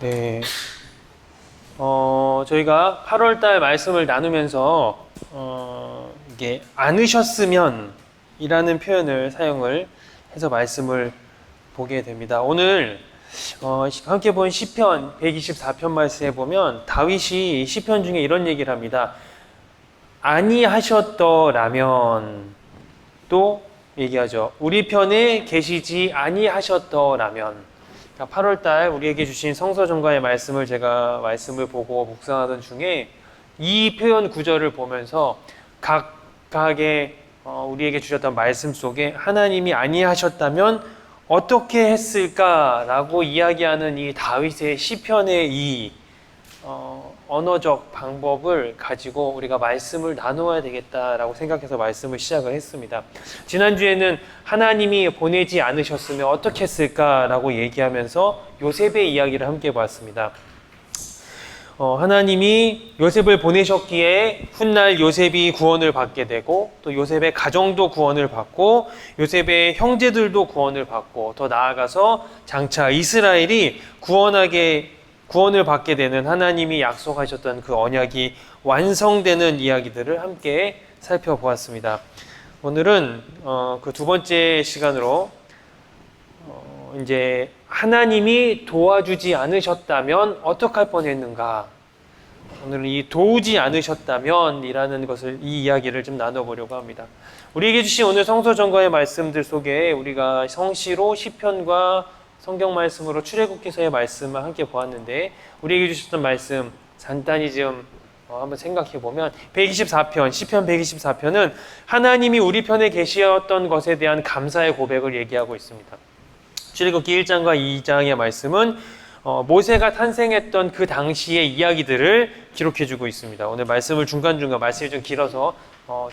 네. 저희가 8월달 말씀을 나누면서, 이게, 않으셨으면 이라는 표현을 사용을 해서 말씀을 보게 됩니다. 오늘, 함께 본 시편 124편 말씀에 보면 다윗이 시편 중에 이런 얘기를 합니다. 아니하셨더라면 또 얘기하죠. 우리 편에 계시지 아니하셨더라면. 8월달 우리에게 주신 성서정가의 말씀을 제가 말씀을 보고 묵상하던 중에 이 표현 구절을 보면서 각각의 우리에게 주셨던 말씀 속에 하나님이 아니하셨다면 어떻게 했을까라고 이야기하는 이 다윗의 시편의 이 언어적 방법을 가지고 우리가 말씀을 나누어야 되겠다라고 생각해서 말씀을 시작을 했습니다. 지난주에는 하나님이 보내지 않으셨으면 어떻게 했을까라고 얘기하면서 요셉의 이야기를 함께 봤습니다. 하나님이 요셉을 보내셨기에 훗날 요셉이 구원을 받게 되고 또 요셉의 가정도 구원을 받고 요셉의 형제들도 구원을 받고 더 나아가서 장차 이스라엘이 구원을 받게 되는 하나님이 약속하셨던 그 언약이 완성되는 이야기들을 함께 살펴보았습니다. 오늘은 그 두 번째 시간으로 이제 하나님이 도와주지 않으셨다면 어떡할 뻔했는가? 오늘은 이 도우지 않으셨다면 이라는 것을 이 이야기를 좀 나눠보려고 합니다. 우리에게 주신 오늘 성서정가의 말씀들 속에 우리가 성시로 시편과 성경 말씀으로 출애굽기서의 말씀을 함께 보았는데 우리에게 주셨던 말씀 간단히 좀 한번 생각해 보면 124편, 시편 124편은 하나님이 우리 편에 계셨던 것에 대한 감사의 고백을 얘기하고 있습니다. 출애굽기 1장과 2장의 말씀은 모세가 탄생했던 그 당시의 이야기들을 기록해 주고 있습니다. 오늘 말씀을 중간중간, 말씀이 좀 길어서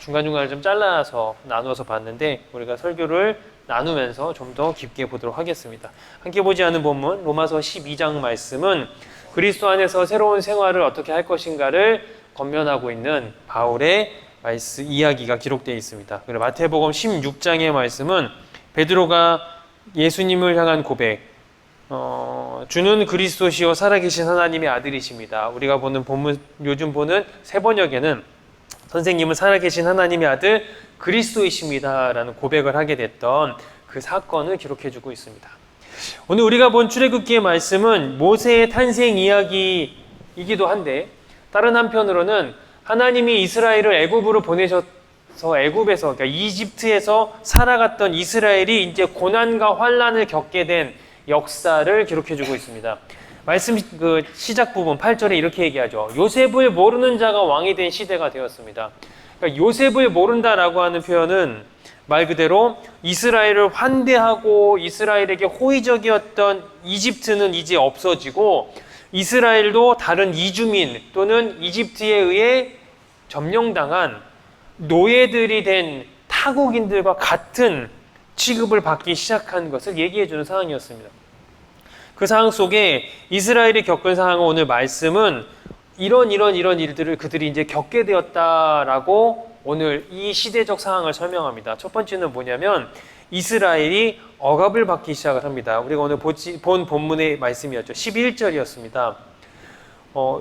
중간중간을 좀 잘라서 나누어서 봤는데 우리가 설교를 나누면서 좀 더 깊게 보도록 하겠습니다. 함께 보지 않은 본문 로마서 12장 말씀은 그리스도 안에서 새로운 생활을 어떻게 할 것인가를 권면하고 있는 바울의 이야기가 기록되어 있습니다. 그리고 마태복음 16장의 말씀은 베드로가 예수님을 향한 고백, 주는 그리스도시요 살아계신 하나님의 아들이십니다. 우리가 보는 본문, 요즘 보는 새번역에는 선생님은 살아계신 하나님의 아들 그리스도이십니다 라는 고백을 하게 됐던 그 사건을 기록해주고 있습니다. 오늘 우리가 본 출애굽기의 말씀은 모세의 탄생 이야기이기도 한데 다른 한편으로는 하나님이 이스라엘을 애굽으로 보내셔서 애굽에서 그러니까 이집트에서 살아갔던 이스라엘이 이제 고난과 환난을 겪게 된 역사를 기록해주고 있습니다. 말씀 그 시작 부분 8절에 이렇게 얘기하죠. 요셉을 모르는 자가 왕이 된 시대가 되었습니다. 그러니까 요셉을 모른다라고 하는 표현은 말 그대로 이스라엘을 환대하고 이스라엘에게 호의적이었던 이집트는 이제 없어지고 이스라엘도 다른 이주민 또는 이집트에 의해 점령당한 노예들이 된 타국인들과 같은 취급을 받기 시작한 것을 얘기해주는 상황이었습니다. 그 상황 속에 이스라엘이 겪은 상황을 오늘 말씀은 이런 일들을 그들이 이제 겪게 되었다라고 오늘 이 시대적 상황을 설명합니다. 첫 번째는 뭐냐면 이스라엘이 억압을 받기 시작을 합니다. 우리가 오늘 본 본문의 말씀이었죠. 11절이었습니다.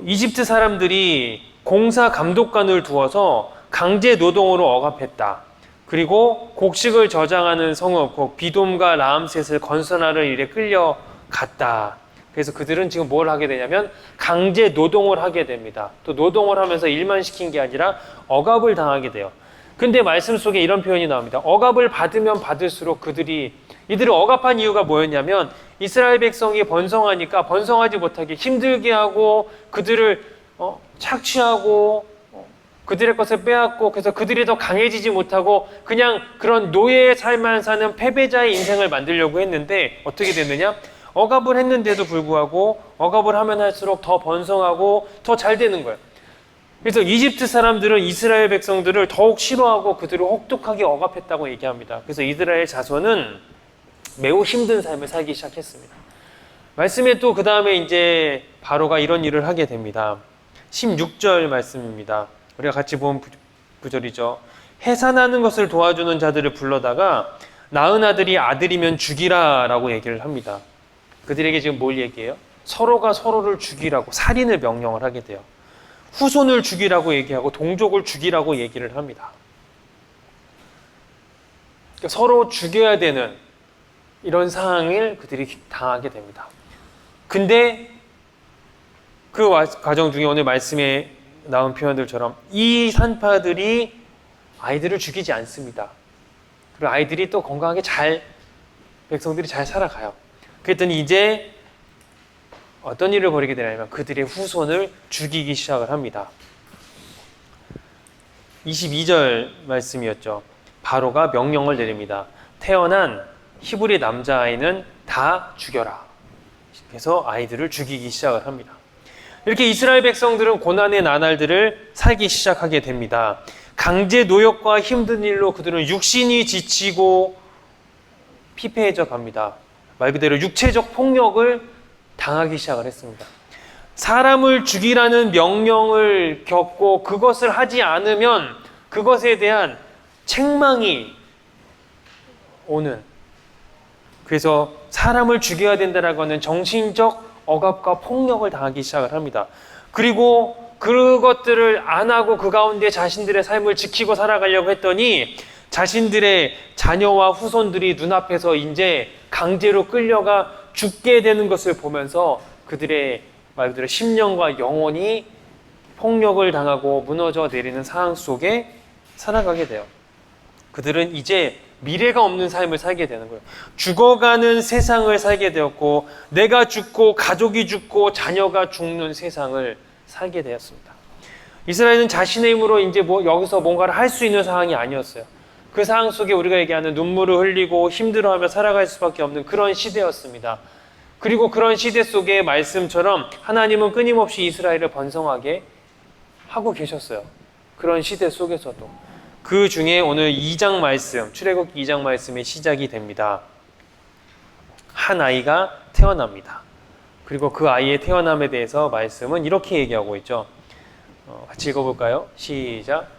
이집트 사람들이 공사 감독관을 두어서 강제 노동으로 억압했다. 그리고 곡식을 저장하는 성읍 비돔과 라암셋을 건설하는 일에 끌려갔다. 그래서 그들은 지금 뭘 하게 되냐면 강제 노동을 하게 됩니다. 또 노동을 하면서 일만 시킨 게 아니라 억압을 당하게 돼요. 근데 말씀 속에 이런 표현이 나옵니다. 억압을 받으면 받을수록 이들을 억압한 이유가 뭐였냐면 이스라엘 백성이 번성하니까 번성하지 못하게 힘들게 하고 그들을 착취하고 그들의 것을 빼앗고 그래서 그들이 더 강해지지 못하고 그냥 그런 노예의 삶만 사는 패배자의 인생을 만들려고 했는데 어떻게 됐느냐? 억압을 했는데도 불구하고 억압을 하면 할수록 더 번성하고 더 잘 되는 거예요. 그래서 이집트 사람들은 이스라엘 백성들을 더욱 싫어하고 그들을 혹독하게 억압했다고 얘기합니다. 그래서 이스라엘 자손은 매우 힘든 삶을 살기 시작했습니다. 말씀에 또 그 다음에 이제 바로가 이런 일을 하게 됩니다. 16절 말씀입니다. 우리가 같이 본 구절이죠. 해산하는 것을 도와주는 자들을 불러다가 낳은 아들이 아들이면 죽이라 라고 얘기를 합니다. 그들에게 지금 뭘 얘기해요? 서로가 서로를 죽이라고 살인을 명령을 하게 돼요. 후손을 죽이라고 얘기하고 동족을 죽이라고 얘기를 합니다. 그러니까 서로 죽여야 되는 이런 상황을 그들이 당하게 됩니다. 근데 그 과정 중에 오늘 말씀에 나온 표현들처럼 이 산파들이 아이들을 죽이지 않습니다. 그리고 아이들이 또 건강하게 백성들이 잘 살아가요. 그랬더니 이제 어떤 일을 벌이게 되냐면 그들의 후손을 죽이기 시작을 합니다. 22절 말씀이었죠. 바로가 명령을 내립니다. 태어난 히브리 남자아이는 다 죽여라. 그래서 아이들을 죽이기 시작을 합니다. 이렇게 이스라엘 백성들은 고난의 나날들을 살기 시작하게 됩니다. 강제 노역과 힘든 일로 그들은 육신이 지치고 피폐해져 갑니다. 말 그대로 육체적 폭력을 당하기 시작을 했습니다. 사람을 죽이라는 명령을 겪고 그것을 하지 않으면 그것에 대한 책망이 오는, 그래서 사람을 죽여야 된다라고 하는 정신적 억압과 폭력을 당하기 시작을 합니다. 그리고 그것들을 안 하고 그 가운데 자신들의 삶을 지키고 살아가려고 했더니 자신들의 자녀와 후손들이 눈앞에서 이제 강제로 끌려가 죽게 되는 것을 보면서 그들의 말 그대로 심령과 영혼이 폭력을 당하고 무너져 내리는 상황 속에 살아가게 돼요. 그들은 이제 미래가 없는 삶을 살게 되는 거예요. 죽어가는 세상을 살게 되었고 내가 죽고 가족이 죽고 자녀가 죽는 세상을 살게 되었습니다. 이스라엘은 자신의 힘으로 이제 여기서 뭔가를 할 수 있는 상황이 아니었어요. 그 상황 속에 우리가 얘기하는 눈물을 흘리고 힘들어하며 살아갈 수밖에 없는 그런 시대였습니다. 그리고 그런 시대 속의 말씀처럼 하나님은 끊임없이 이스라엘을 번성하게 하고 계셨어요. 그런 시대 속에서도. 그 중에 오늘 2장 말씀, 출애굽기 2장 말씀의 시작이 됩니다. 한 아이가 태어납니다. 그리고 그 아이의 태어남에 대해서 말씀은 이렇게 얘기하고 있죠. 같이 읽어볼까요? 시작.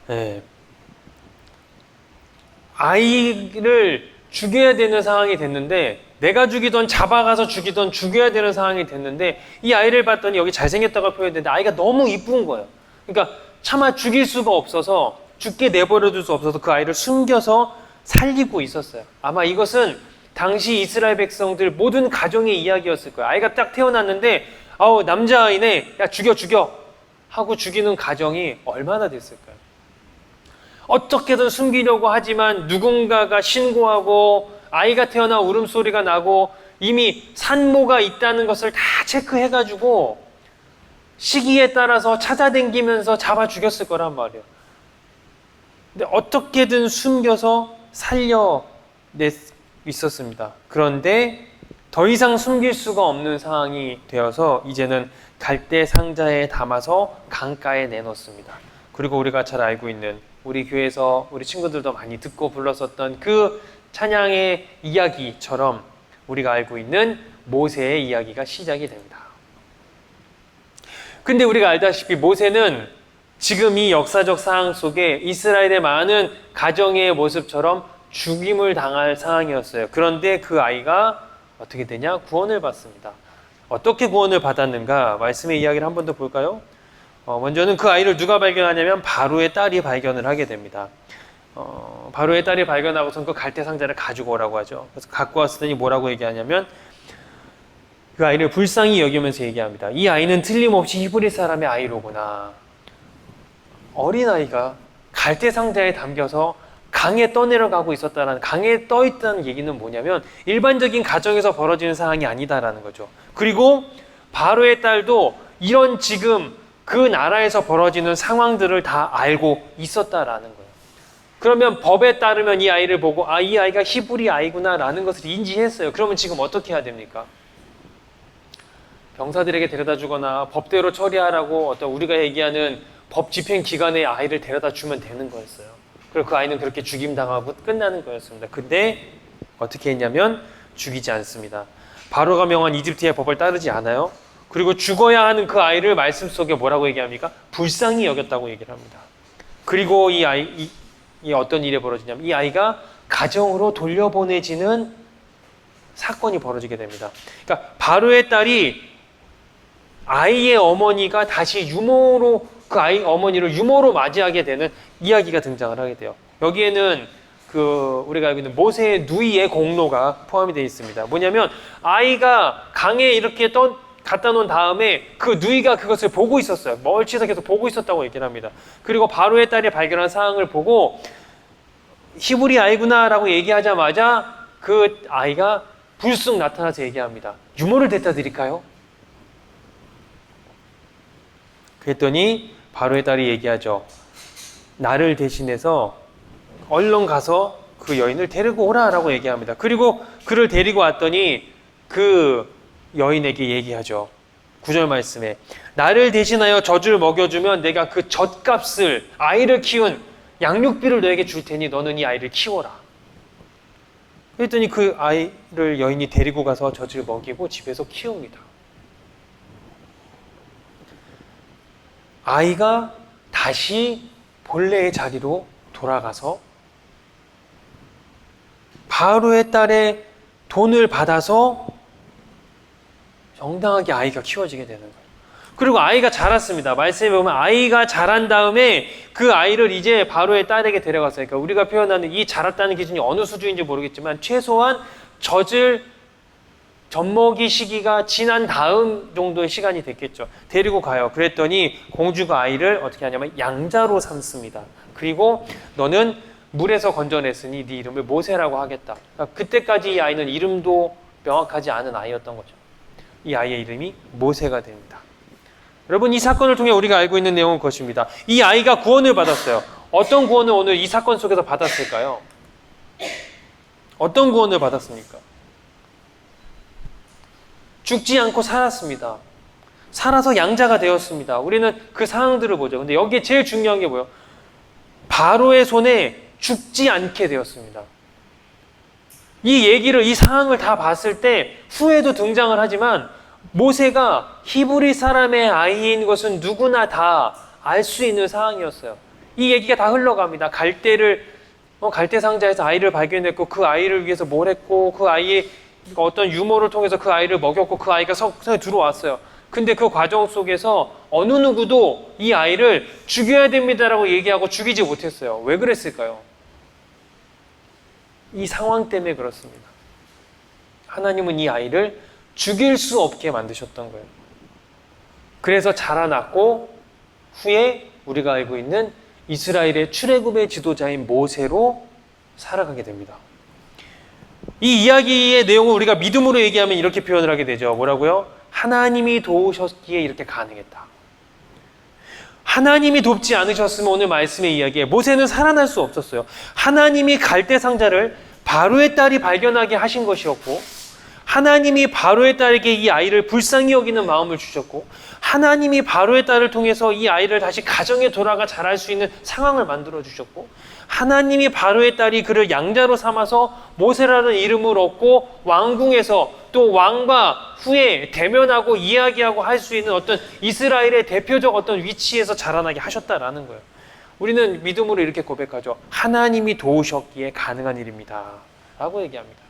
네. 아이를 죽여야 되는 상황이 됐는데 내가 죽이던 잡아가서 죽이던 죽여야 되는 상황이 됐는데 이 아이를 봤더니 여기 잘생겼다고 표현했는데 아이가 너무 이쁜 거예요. 그러니까 차마 죽일 수가 없어서 죽게 내버려둘 수 없어서 그 아이를 숨겨서 살리고 있었어요. 아마 이것은 당시 이스라엘 백성들 모든 가정의 이야기였을 거예요. 아이가 딱 태어났는데 남자아이네, 야 죽여 하고 죽이는 가정이 얼마나 됐을까요? 어떻게든 숨기려고 하지만 누군가가 신고하고 아이가 태어나 울음소리가 나고 이미 산모가 있다는 것을 다 체크해가지고 시기에 따라서 찾아다니면서 잡아 죽였을 거란 말이에요. 근데 어떻게든 숨겨서 살려 있었습니다. 그런데 더 이상 숨길 수가 없는 상황이 되어서 이제는 갈대 상자에 담아서 강가에 내놓습니다. 그리고 우리가 잘 알고 있는 우리 교회에서 우리 친구들도 많이 듣고 불렀었던 그 찬양의 이야기처럼 우리가 알고 있는 모세의 이야기가 시작이 됩니다. 근데 우리가 알다시피 모세는 지금 이 역사적 상황 속에 이스라엘의 많은 가정의 모습처럼 죽임을 당할 상황이었어요. 그런데 그 아이가 어떻게 되냐? 구원을 받습니다. 어떻게 구원을 받았는가? 말씀의 이야기를 한 번 더 볼까요? 먼저는 그 아이를 누가 발견하냐면 바로의 딸이 발견을 하게 됩니다. 바로의 딸이 발견하고선 그 갈대 상자를 가지고 오라고 하죠. 그래서 갖고 왔더니 뭐라고 얘기하냐면 그 아이를 불쌍히 여기면서 얘기합니다. 이 아이는 틀림없이 히브리 사람의 아이로구나. 어린아이가 갈대 상자에 담겨서 강에 떠내려가고 있었다는, 강에 떠있다는 얘기는 뭐냐면 일반적인 가정에서 벌어지는 상황이 아니다라는 거죠. 그리고 바로의 딸도 이런 지금 그 나라에서 벌어지는 상황들을 다 알고 있었다라는 거예요. 그러면 법에 따르면 이 아이를 보고 이 아이가 히브리 아이구나 라는 것을 인지했어요. 그러면 지금 어떻게 해야 됩니까? 병사들에게 데려다 주거나 법대로 처리하라고 어떤 우리가 얘기하는 법 집행 기관에 아이를 데려다 주면 되는 거였어요. 그리고 그 아이는 그렇게 죽임당하고 끝나는 거였습니다. 근데 어떻게 했냐면 죽이지 않습니다. 바로가 명한 이집트의 법을 따르지 않아요. 그리고 죽어야 하는 그 아이를 말씀 속에 뭐라고 얘기합니까? 불쌍히 여겼다고 얘기를 합니다. 그리고 이 어떤 일이 벌어지냐면 이 아이가 가정으로 돌려보내지는 사건이 벌어지게 됩니다. 그러니까 바로의 딸이 아이의 어머니가 다시 유모로 그 아이 어머니를 유모로 맞이하게 되는 이야기가 등장을 하게 돼요. 여기에는 우리가 알고 있는 모세의 누이의 공로가 포함이 되어 있습니다. 뭐냐면 아이가 강에 이렇게 갖다 놓은 다음에 그 누이가 그것을 보고 있었어요. 멀리서 계속 보고 있었다고 얘기를 합니다. 그리고 바로의 딸이 발견한 상황을 보고 히브리 아이구나라고 얘기하자마자 그 아이가 불쑥 나타나서 얘기합니다. 유모를 데려다 드릴까요? 그랬더니 바로의 딸이 얘기하죠. 나를 대신해서 얼른 가서 그 여인을 데리고 오라라고 얘기합니다. 그리고 그를 데리고 왔더니 그 여인에게 얘기하죠. 9절 말씀에 나를 대신하여 젖을 먹여주면 내가 그 젖값을 아이를 키운 양육비를 너에게 줄 테니 너는 이 아이를 키워라. 그랬더니 그 아이를 여인이 데리고 가서 젖을 먹이고 집에서 키웁니다. 아이가 다시 본래의 자리로 돌아가서 바로의 딸의 돈을 받아서 정당하게 아이가 키워지게 되는 거예요. 그리고 아이가 자랐습니다. 말씀에 보면 아이가 자란 다음에 그 아이를 이제 바로의 딸에게 데려갔어요. 그러니까 우리가 표현하는 이 자랐다는 기준이 어느 수준인지 모르겠지만 최소한 젖을 젖먹이 시기가 지난 다음 정도의 시간이 됐겠죠. 데리고 가요. 그랬더니 공주가 아이를 어떻게 하냐면 양자로 삼습니다. 그리고 너는 물에서 건져냈으니 네 이름을 모세라고 하겠다. 그러니까 그때까지 이 아이는 이름도 명확하지 않은 아이였던 거죠. 이 아이의 이름이 모세가 됩니다. 여러분, 이 사건을 통해 우리가 알고 있는 내용은 그것입니다. 이 아이가 구원을 받았어요. 어떤 구원을 오늘 이 사건 속에서 받았을까요? 어떤 구원을 받았습니까? 죽지 않고 살았습니다. 살아서 양자가 되었습니다. 우리는 그 상황들을 보죠. 근데 여기에 제일 중요한 게 뭐예요? 바로의 손에 죽지 않게 되었습니다. 이 상황을 다 봤을 때 후에도 등장을 하지만 모세가 히브리 사람의 아이인 것은 누구나 다 알 수 있는 상황이었어요. 이 얘기가 다 흘러갑니다. 갈대 상자에서 아이를 발견했고 그 아이를 위해서 뭘 했고 그 아이의 어떤 유모를 통해서 그 아이를 먹였고 그 아이가 성에 들어왔어요. 근데 그 과정 속에서 어느 누구도 이 아이를 죽여야 됩니다라고 얘기하고 죽이지 못했어요. 왜 그랬을까요? 이 상황 때문에 그렇습니다. 하나님은 이 아이를 죽일 수 없게 만드셨던 거예요. 그래서 자라났고 후에 우리가 알고 있는 이스라엘의 출애굽의 지도자인 모세로 살아가게 됩니다. 이 이야기의 내용을 우리가 믿음으로 얘기하면 이렇게 표현을 하게 되죠. 뭐라고요? 하나님이 도우셨기에 이렇게 가능했다. 하나님이 돕지 않으셨으면 오늘 말씀의 이야기에 모세는 살아날 수 없었어요. 하나님이 갈대 상자를 바로의 딸이 발견하게 하신 것이었고 하나님이 바로의 딸에게 이 아이를 불쌍히 여기는 마음을 주셨고 하나님이 바로의 딸을 통해서 이 아이를 다시 가정에 돌아가 자랄 수 있는 상황을 만들어 주셨고 하나님이 바로의 딸이 그를 양자로 삼아서 모세라는 이름을 얻고 왕궁에서 또 왕과 후에 대면하고 이야기하고 할 수 있는 어떤 이스라엘의 대표적 어떤 위치에서 자라나게 하셨다라는 거예요. 우리는 믿음으로 이렇게 고백하죠. 하나님이 도우셨기에 가능한 일입니다. 라고 얘기합니다.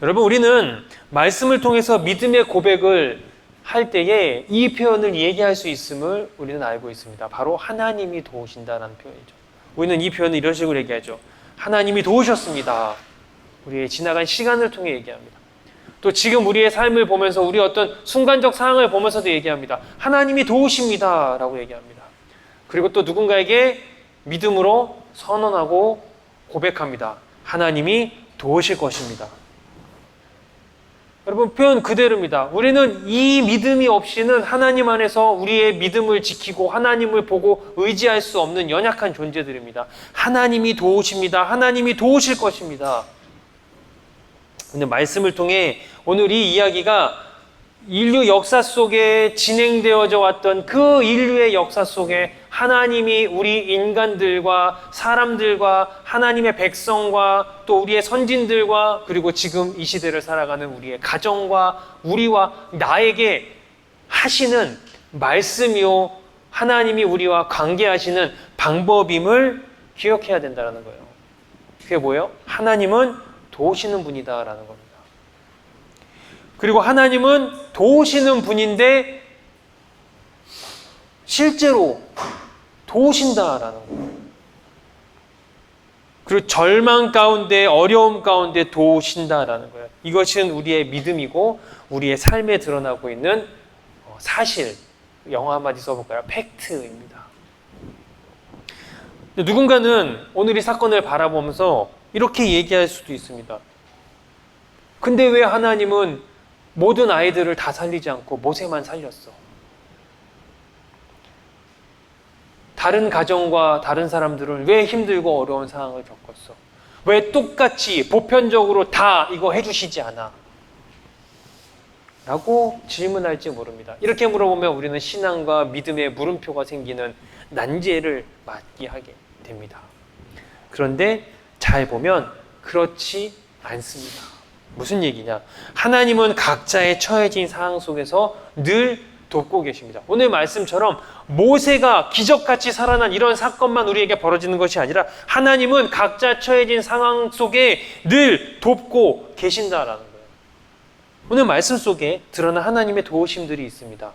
여러분, 우리는 말씀을 통해서 믿음의 고백을 할 때에 이 표현을 얘기할 수 있음을 우리는 알고 있습니다. 바로 하나님이 도우신다라는 표현이죠. 우리는 이 표현을 이런 식으로 얘기하죠. 하나님이 도우셨습니다. 우리의 지나간 시간을 통해 얘기합니다. 또 지금 우리의 삶을 보면서 우리 어떤 순간적 상황을 보면서도 얘기합니다. 하나님이 도우십니다. 라고 얘기합니다. 그리고 또 누군가에게 믿음으로 선언하고 고백합니다. 하나님이 도우실 것입니다. 여러분, 표현 그대로입니다. 우리는 이 믿음이 없이는 하나님 안에서 우리의 믿음을 지키고 하나님을 보고 의지할 수 없는 연약한 존재들입니다. 하나님이 도우십니다. 하나님이 도우실 것입니다. 근데 말씀을 통해 오늘 이 이야기가 인류 역사 속에 진행되어져 왔던 그 인류의 역사 속에 하나님이 우리 인간들과 사람들과 하나님의 백성과 또 우리의 선진들과 그리고 지금 이 시대를 살아가는 우리의 가정과 우리와 나에게 하시는 말씀이요 하나님이 우리와 관계하시는 방법임을 기억해야 된다는 거예요. 그게 뭐예요? 하나님은 도우시는 분이다라는 겁니다. 그리고 하나님은 도우시는 분인데 실제로 도우신다라는 거예요. 그리고 절망 가운데, 어려움 가운데 도우신다라는 거예요. 이것은 우리의 믿음이고 우리의 삶에 드러나고 있는 사실, 영어 한마디 써볼까요? 팩트입니다. 누군가는 오늘 이 사건을 바라보면서 이렇게 얘기할 수도 있습니다. 근데 왜 하나님은 모든 아이들을 다 살리지 않고 모세만 살렸어? 다른 가정과 다른 사람들은 왜 힘들고 어려운 상황을 겪었어? 왜 똑같이 보편적으로 다 이거 해주시지 않아? 라고 질문할지 모릅니다. 이렇게 물어보면 우리는 신앙과 믿음의 물음표가 생기는 난제를 맞게 하게 됩니다. 그런데 잘 보면 그렇지 않습니다. 무슨 얘기냐? 하나님은 각자의 처해진 상황 속에서 늘 돕고 계십니다. 오늘 말씀처럼 모세가 기적같이 살아난 이런 사건만 우리에게 벌어지는 것이 아니라 하나님은 각자 처해진 상황 속에 늘 돕고 계신다라는 거예요. 오늘 말씀 속에 드러난 하나님의 도우심들이 있습니다.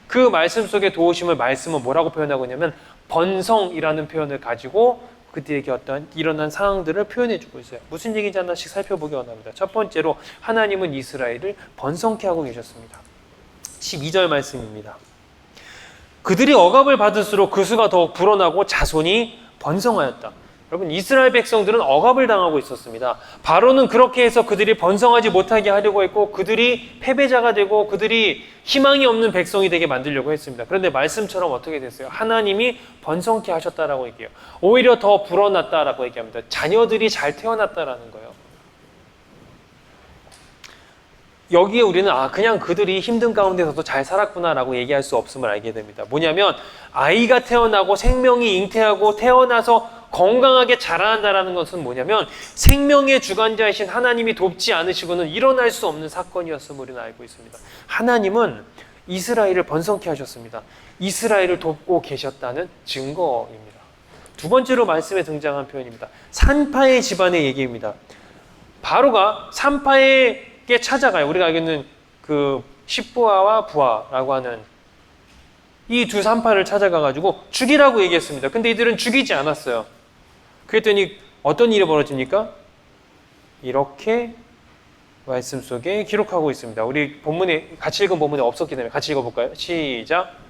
그 말씀 속의 도우심을 말씀은 뭐라고 표현하고 있냐면 번성이라는 표현을 가지고 그들에게 어떤 일어난 상황들을 표현해주고 있어요. 무슨 얘기인지 하나씩 살펴보기 원합니다. 첫 번째로 하나님은 이스라엘을 번성케 하고 계셨습니다. 12절 말씀입니다. 그들이 억압을 받을수록 그 수가 더욱 불어나고 자손이 번성하였다. 여러분, 이스라엘 백성들은 억압을 당하고 있었습니다. 바로는 그렇게 해서 그들이 번성하지 못하게 하려고 했고 그들이 패배자가 되고 그들이 희망이 없는 백성이 되게 만들려고 했습니다. 그런데 말씀처럼 어떻게 됐어요? 하나님이 번성케 하셨다라고 얘기해요. 오히려 더 불어났다라고 얘기합니다. 자녀들이 잘 태어났다라는 거예요. 여기에 우리는 그냥 그들이 힘든 가운데서도 잘 살았구나라고 얘기할 수 없음을 알게 됩니다. 뭐냐면 아이가 태어나고 생명이 잉태하고 태어나서 건강하게 자라난다는 것은 뭐냐면 생명의 주관자이신 하나님이 돕지 않으시고는 일어날 수 없는 사건이었음을 우리는 알고 있습니다. 하나님은 이스라엘을 번성케 하셨습니다. 이스라엘을 돕고 계셨다는 증거입니다. 두 번째로 말씀에 등장한 표현입니다. 산파의 집안의 얘기입니다. 바로가 산파에게 찾아가요. 우리가 알겠는 그 십부아와 부아라고 하는 이 두 산파를 찾아가가지고 죽이라고 얘기했습니다. 근데 이들은 죽이지 않았어요. 그랬더니 어떤 일이 벌어집니까? 이렇게 말씀 속에 기록하고 있습니다. 우리 본문에 같이 읽은 본문에 없었기 때문에 같이 읽어볼까요? 시작.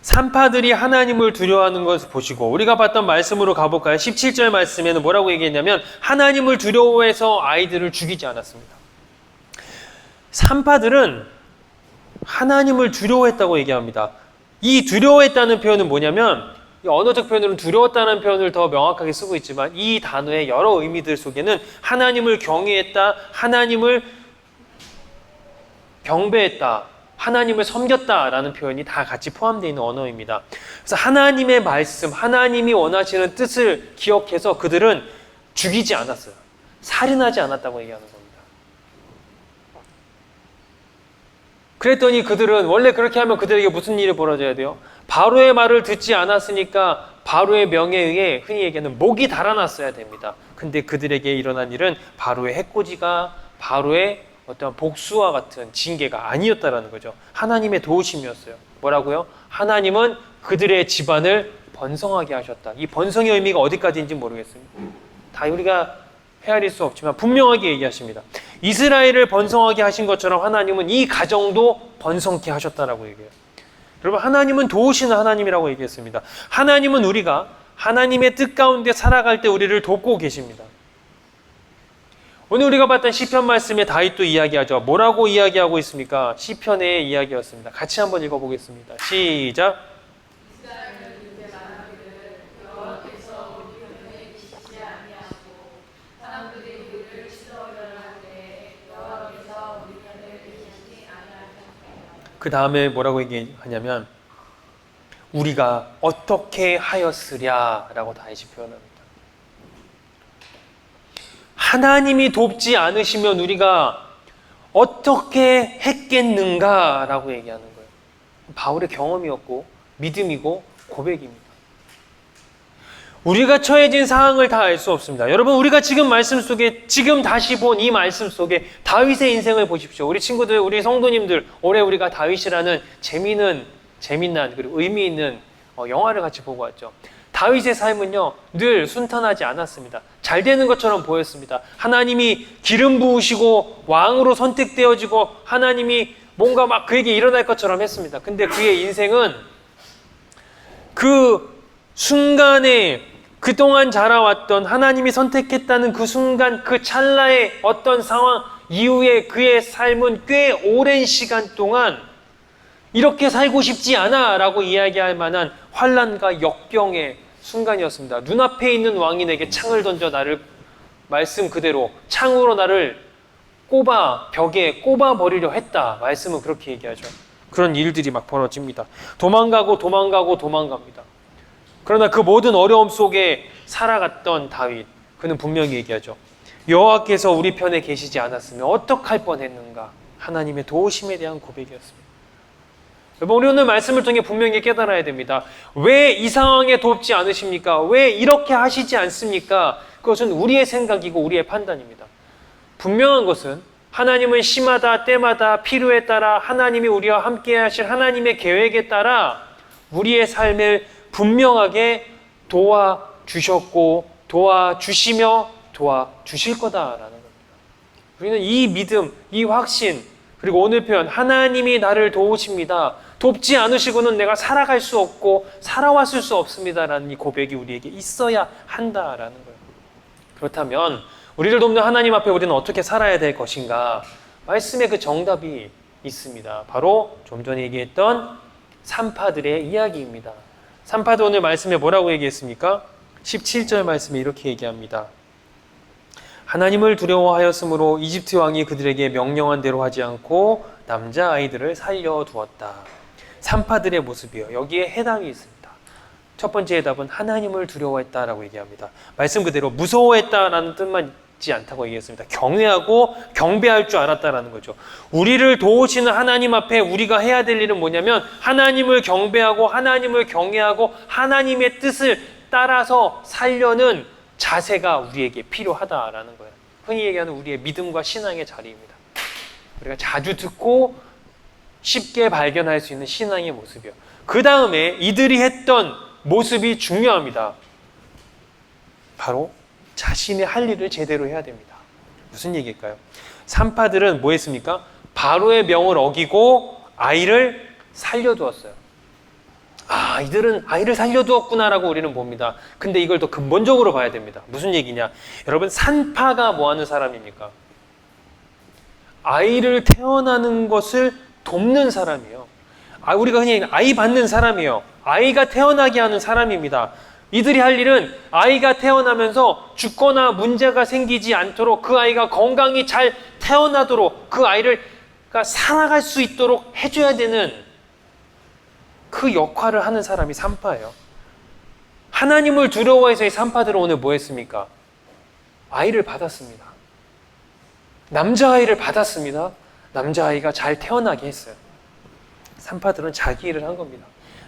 산파들이 하나님을 두려워하는 것을 보시고 우리가 봤던 말씀으로 가볼까요? 17절 말씀에는 뭐라고 얘기했냐면 하나님을 두려워해서 아이들을 죽이지 않았습니다. 산파들은 하나님을 두려워했다고 얘기합니다. 이 두려워했다는 표현은 뭐냐면 언어적 표현으로는 두려웠다는 표현을 더 명확하게 쓰고 있지만 이 단어의 여러 의미들 속에는 하나님을 경외했다, 하나님을 경배했다, 하나님을 섬겼다라는 표현이 다 같이 포함되어 있는 언어입니다. 그래서 하나님의 말씀, 하나님이 원하시는 뜻을 기억해서 그들은 죽이지 않았어요. 살인하지 않았다고 얘기하는 겁니다. 그랬더니 그들은 원래 그렇게 하면 그들에게 무슨 일이 벌어져야 돼요? 바로의 말을 듣지 않았으니까 바로의 명예에 의해 흔히 얘기하는 목이 달아났어야 됩니다. 근데 그들에게 일어난 일은 바로의 해코지가 바로의 어떤 복수와 같은 징계가 아니었다라는 거죠. 하나님의 도우심이었어요. 뭐라고요? 하나님은 그들의 집안을 번성하게 하셨다. 이 번성의 의미가 어디까지인지 모르겠습니다. 다 우리가 헤아릴 수 없지만 분명하게 얘기하십니다. 이스라엘을 번성하게 하신 것처럼 하나님은 이 가정도 번성케 하셨다라고 얘기해요. 여러분, 하나님은 도우시는 하나님이라고 얘기했습니다. 하나님은 우리가 하나님의 뜻 가운데 살아갈 때 우리를 돕고 계십니다. 오늘 우리가 봤던 시편 말씀에 다윗도 이야기하죠. 뭐라고 이야기하고 있습니까? 시편의 이야기였습니다. 같이 한번 읽어보겠습니다. 시작. 그 다음에 뭐라고 얘기하냐면 우리가 어떻게 하였으랴라고 다시 표현합니다. 하나님이 돕지 않으시면 우리가 어떻게 했겠는가라고 얘기하는 거예요. 바울의 경험이었고 믿음이고 고백입니다. 우리가 처해진 상황을 다 알 수 없습니다. 여러분, 우리가 지금 말씀 속에, 지금 다시 본 이 말씀 속에 다윗의 인생을 보십시오. 우리 친구들, 우리 성도님들, 올해 우리가 다윗이라는 재미난 그리고 의미 있는 영화를 같이 보고 왔죠. 다윗의 삶은요, 늘 순탄하지 않았습니다. 잘 되는 것처럼 보였습니다. 하나님이 기름 부으시고 왕으로 선택되어지고 하나님이 뭔가 막 그에게 일어날 것처럼 했습니다. 근데 그의 인생은 그 순간에 그동안 자라왔던 하나님이 선택했다는 그 순간, 그 찰나의 어떤 상황 이후에 그의 삶은 꽤 오랜 시간 동안 이렇게 살고 싶지 않아 라고 이야기할 만한 환난과 역병의 순간이었습니다. 눈앞에 있는 왕인에게 창을 던져 나를, 말씀 그대로 창으로 나를 벽에 꼽아버리려 했다. 말씀은 그렇게 얘기하죠. 그런 일들이 막 벌어집니다. 도망갑니다. 그러나 그 모든 어려움 속에 살아갔던 다윗, 그는 분명히 얘기하죠. 여호와께서 우리 편에 계시지 않았으면 어떡할 뻔했는가. 하나님의 도우심에 대한 고백이었습니다. 여러분, 우리 오늘 말씀을 통해 분명히 깨달아야 됩니다. 왜 이 상황에 돕지 않으십니까? 왜 이렇게 하시지 않습니까? 그것은 우리의 생각이고 우리의 판단입니다. 분명한 것은 하나님은 시마다 때마다 필요에 따라 하나님이 우리와 함께 하실 하나님의 계획에 따라 우리의 삶을 분명하게 도와주셨고 도와주시며 도와주실 거다라는 겁니다. 우리는 이 믿음, 이 확신, 그리고 오늘 표현 하나님이 나를 도우십니다. 돕지 않으시고는 내가 살아갈 수 없고 살아왔을 수 없습니다라는 이 고백이 우리에게 있어야 한다라는 거예요. 그렇다면 우리를 돕는 하나님 앞에 우리는 어떻게 살아야 될 것인가? 말씀에 그 정답이 있습니다. 바로 좀 전에 얘기했던 산파들의 이야기입니다. 산파도 오늘 말씀에 뭐라고 얘기했습니까? 17절 말씀에 이렇게 얘기합니다. 하나님을 두려워하였으므로 이집트 왕이 그들에게 명령한 대로 하지 않고 남자아이들을 살려두었다. 산파들의 모습이요. 여기에 해당이 있습니다. 첫 번째 해답은 하나님을 두려워했다라고 얘기합니다. 말씀 그대로 무서워했다라는 뜻만 있지 않다고 얘기했습니다. 경외하고 경배할 줄 알았다라는 거죠. 우리를 도우시는 하나님 앞에 우리가 해야 될 일은 뭐냐면 하나님을 경배하고 하나님을 경외하고 하나님의 뜻을 따라서 살려는 자세가 우리에게 필요하다라는 거예요. 흔히 얘기하는 우리의 믿음과 신앙의 자리입니다. 우리가 자주 듣고 쉽게 발견할 수 있는 신앙의 모습이요. 그 다음에 이들이 했던 모습이 중요합니다. 바로 자신의 할 일을 제대로 해야 됩니다. 무슨 얘기일까요? 산파들은 뭐 했습니까? 바로의 명을 어기고 아이를 살려두었어요. 아, 이들은 아이를 살려두었구나라고 우리는 봅니다. 근데 이걸 더 근본적으로 봐야 됩니다. 무슨 얘기냐? 여러분, 산파가 뭐 하는 사람입니까? 아이를 태어나는 것을 돕는 사람이에요. 우리가 그냥 아이 받는 사람이에요. 아이가 태어나게 하는 사람입니다. 이들이 할 일은 아이가 태어나면서 죽거나 문제가 생기지 않도록 그 아이가 건강히 잘 태어나도록 그 아이를 살아갈 수 있도록 해줘야 되는 그 역할을 하는 사람이 산파예요. 하나님을 두려워해서 이 산파들은 오늘 뭐 했습니까? 아이를 받았습니다. 남자아이를 받았습니다. 남자아이가 잘 태어나게 했어요. 산파들은 자기 일을 한 겁니다.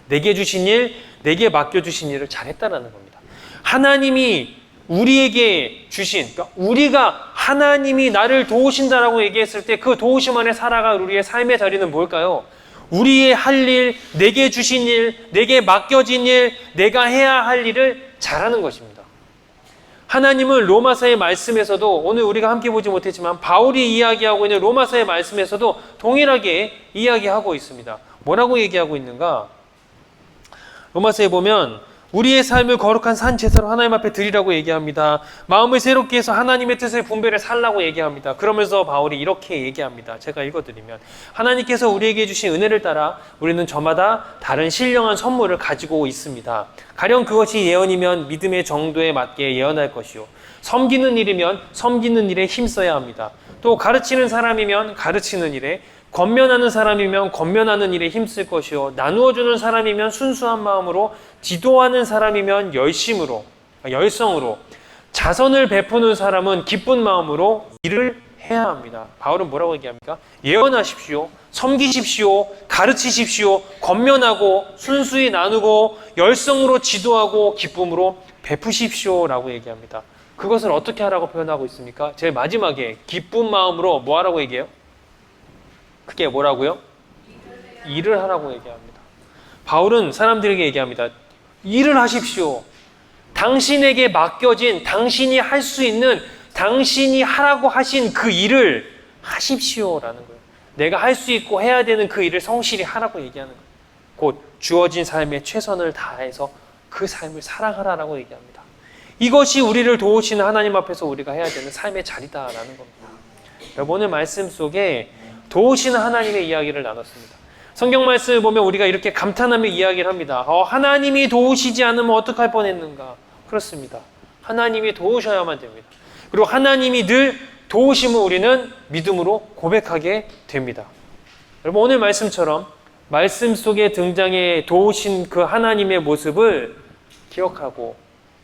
내게 주신 일, 내게 맡겨주신 일을 잘했다라는 겁니다. 하나님이 우리에게 주신, 그러니까 우리가 하나님이 나를 도우신다라고 얘기했을 때 그 도우심 안에 살아갈 우리의 삶의 자리는 뭘까요? 우리의 할 일, 내게 주신 일, 내게 맡겨진 일, 내가 해야 할 일을 잘하는 것입니다. 하나님은 로마서의 말씀에서도 오늘 우리가 함께 보지 못했지만 바울이 이야기하고 있는 로마서의 말씀에서도 동일하게 이야기하고 있습니다. 뭐라고 얘기하고 있는가? 로마서에 보면 우리의 삶을 거룩한 산 제사로 하나님 앞에 드리라고 얘기합니다. 마음을 새롭게 해서 하나님의 뜻을 분별해 살라고 얘기합니다. 그러면서 바울이 이렇게 얘기합니다. 제가 읽어드리면 하나님께서 우리에게 주신 은혜를 따라 우리는 저마다 다른 신령한 선물을 가지고 있습니다. 가령 그것이 예언이면 믿음의 정도에 맞게 예언할 것이요, 섬기는 일이면 섬기는 일에 힘써야 합니다. 또 가르치는 사람이면 가르치는 일에, 권면하는 사람이면 권면하는 일에 힘쓸 것이요, 나누어주는 사람이면 순수한 마음으로, 지도하는 사람이면 열성으로, 자선을 베푸는 사람은 기쁜 마음으로 일을 해야 합니다. 바울은 뭐라고 얘기합니까? 예언하십시오. 섬기십시오. 가르치십시오. 권면하고 순수히 나누고 열성으로 지도하고 기쁨으로 베푸십시오 라고 얘기합니다. 그것을 어떻게 하라고 표현하고 있습니까? 제일 마지막에 기쁜 마음으로 뭐 하라고 얘기해요? 그게 뭐라고요? 일을 하라고 얘기합니다. 바울은 사람들에게 얘기합니다. 일을 하십시오. 당신에게 맡겨진, 당신이 할 수 있는, 당신이 하라고 하신 그 일을 하십시오라는 거예요. 내가 할 수 있고 해야 되는 그 일을 성실히 하라고 얘기하는 거예요. 곧 주어진 삶에 최선을 다해서 그 삶을 살아가라라고 얘기합니다. 이것이 우리를 도우시는 하나님 앞에서 우리가 해야 되는 삶의 자리다라는 겁니다. 여러분, 오늘 말씀 속에 도우시는 하나님의 이야기를 나눴습니다. 성경 말씀을 보면 우리가 이렇게 감탄하며 이야기를 합니다. 하나님이 도우시지 않으면 어떡할 뻔했는가? 그렇습니다. 하나님이 도우셔야만 됩니다. 그리고 하나님이 늘 도우심을 우리는 믿음으로 고백하게 됩니다. 여러분, 오늘 말씀처럼 말씀 속에 등장해 도우신 그 하나님의 모습을 기억하고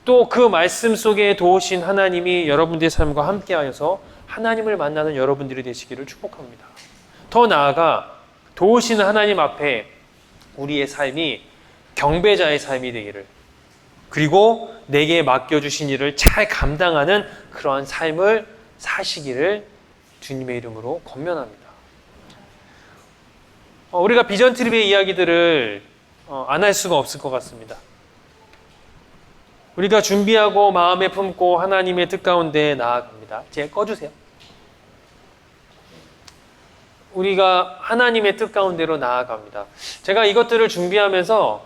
또 그 말씀 속에 도우신 하나님이 여러분들의 삶과 함께하여서 하나님을 만나는 여러분들이 되시기를 축복합니다. 더 나아가 도우시는 하나님 앞에 우리의 삶이 경배자의 삶이 되기를, 그리고 내게 맡겨주신 일을 잘 감당하는 그러한 삶을 사시기를 주님의 이름으로 권면합니다. 우리가 비전 트립의 이야기들을 안 할 수가 없을 것 같습니다. 우리가 준비하고 마음에 품고 하나님의 뜻 가운데 나아갑니다. 제 꺼주세요. 우리가 하나님의 뜻 가운데로 나아갑니다. 제가 이것들을 준비하면서